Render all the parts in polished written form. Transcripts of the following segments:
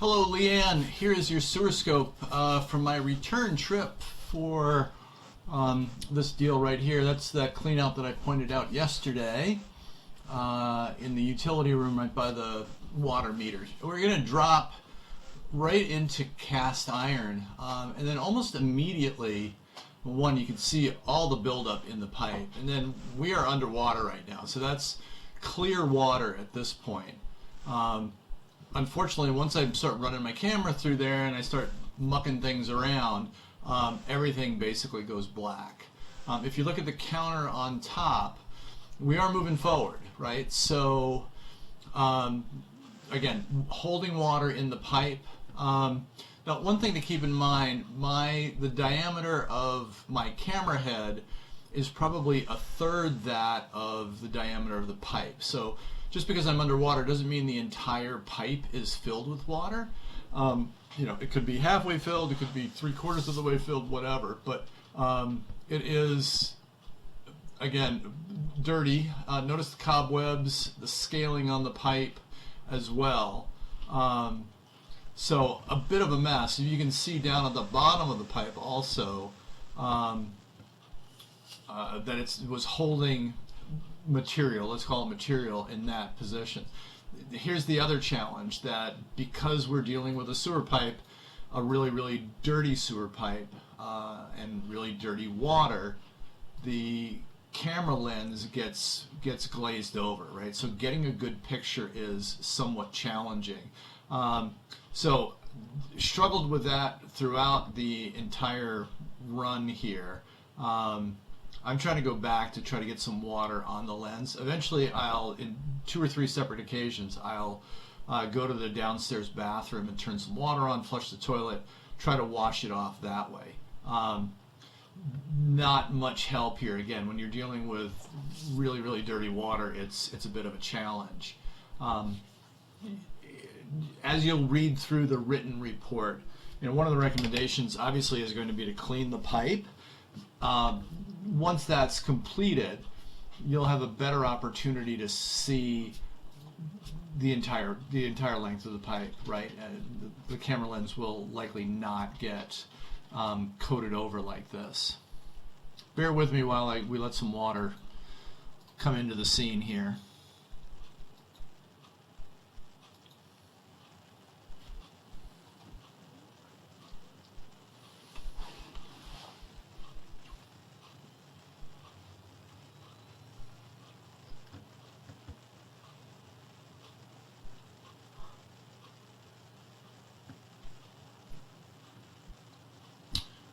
Hello, Leanne. Here is your sewer scope from my return trip for this deal right here. That's that clean out that I pointed out yesterday in the utility room right by the water meters. We're going to drop right into cast iron, and then almost immediately, one, you can see all the buildup in the pipe, and then we are underwater right now, so that's clear water at this point. Unfortunately, once I start running my camera through there and I start mucking things around, everything basically goes black. If you look at the counter on top, we are moving forward, right? So, again, holding water in the pipe. Now, one thing to keep in mind, the diameter of my camera head is probably a third that of the diameter of the pipe. So just because I'm underwater doesn't mean the entire pipe is filled with water. You know, it could be halfway filled, it could be 3/4 of the way filled, whatever. But it is, again, dirty. Notice the cobwebs, the scaling on the pipe as well. So a bit of a mess. You can see down at the bottom of the pipe also that it was holding material, let's call it material, in that position. Here's the other challenge, that because we're dealing with a sewer pipe, a really, really dirty sewer pipe, and really dirty water, the camera lens gets glazed over, right? So getting a good picture is somewhat challenging. So struggled with that throughout the entire run here. I'm trying to go back to try to get some water on the lens. Eventually, in 2 or 3 separate occasions, I'll go to the downstairs bathroom and turn some water on, flush the toilet, try to wash it off that way. Not much help here. Again, when you're dealing with really, really dirty water, it's a bit of a challenge. As you'll read through the written report, you know, one of the recommendations obviously is going to be to clean the pipe. Once that's completed, you'll have a better opportunity to see the entire length of the pipe, right? The camera lens will likely not get coated over like this. Bear with me while we let some water come into the scene here.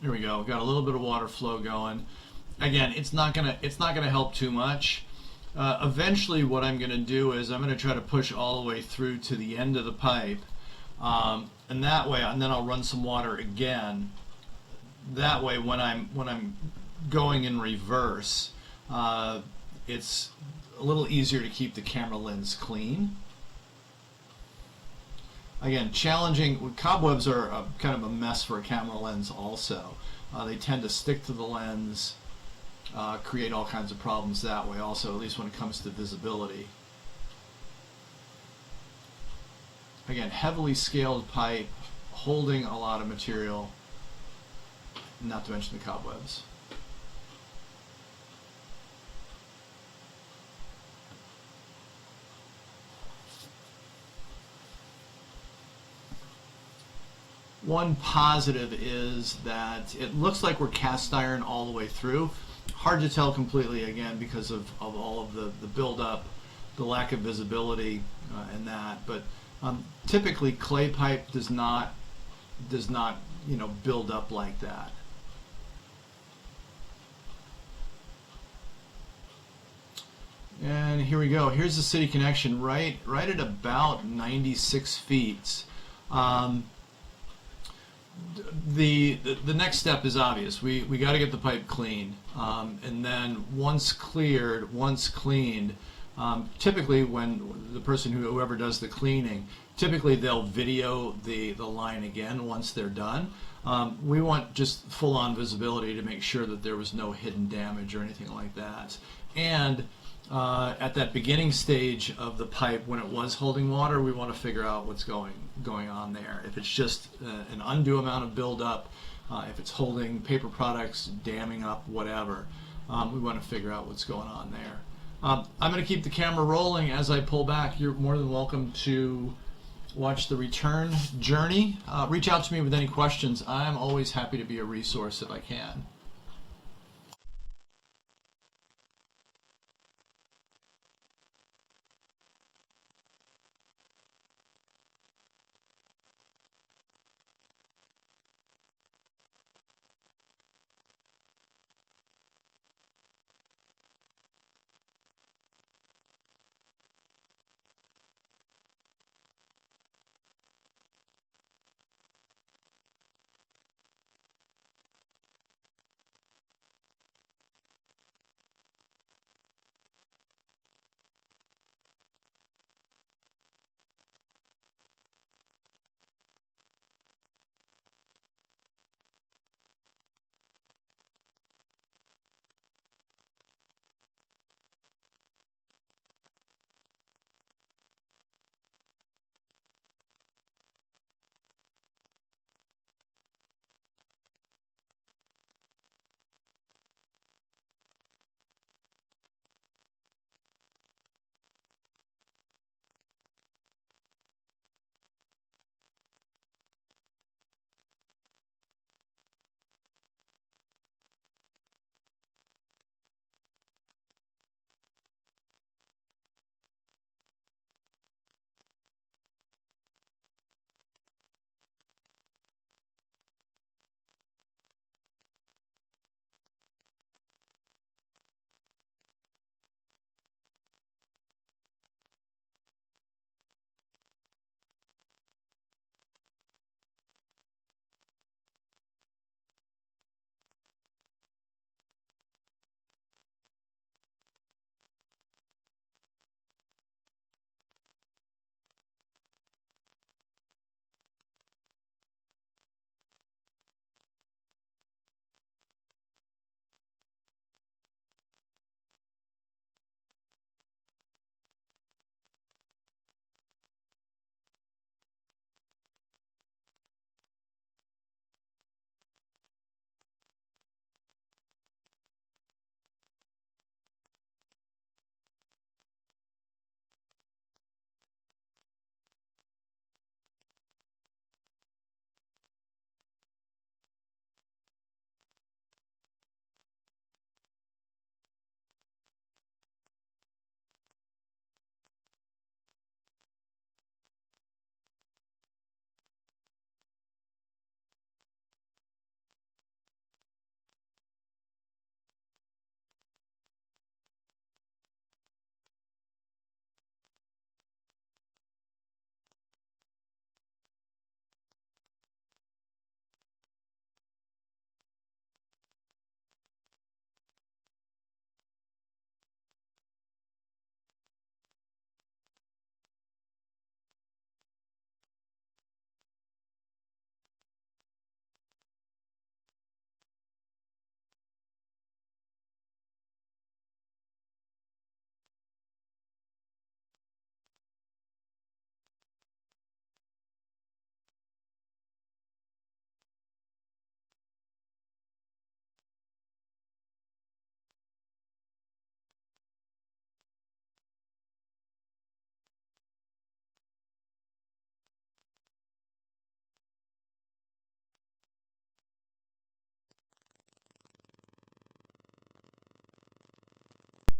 There we go. Got a little bit of water flow going. Again, it's not gonna help too much. Eventually, what I'm gonna do is I'm gonna try to push all the way through to the end of the pipe, and that way, and then I'll run some water again. That way, when I'm going in reverse, it's a little easier to keep the camera lens clean. Again, challenging. Cobwebs are kind of a mess for a camera lens also. They tend to stick to the lens, create all kinds of problems that way also, at least when it comes to visibility. Again, heavily scaled pipe, holding a lot of material, not to mention the cobwebs. One positive is that it looks like we're cast iron all the way through. Hard to tell completely, again, because of all of the buildup, the lack of visibility, and that. But typically, clay pipe does not build up like that. And here we go. Here's the city connection, right at about 96 feet. The next step is obvious. We got to get the pipe clean, and then once cleaned, typically when the person whoever does the cleaning, typically they'll video the line again once they're done. We want just full-on visibility to make sure that there was no hidden damage or anything like that. And at that beginning stage of the pipe when it was holding water, we want to figure out what's going on there. If it's just an undue amount of buildup, if it's holding paper products, damming up, whatever, we want to figure out what's going on there. I'm going to keep the camera rolling as I pull back. You're more than welcome to watch the return journey. Reach out to me with any questions. I'm always happy to be a resource if I can.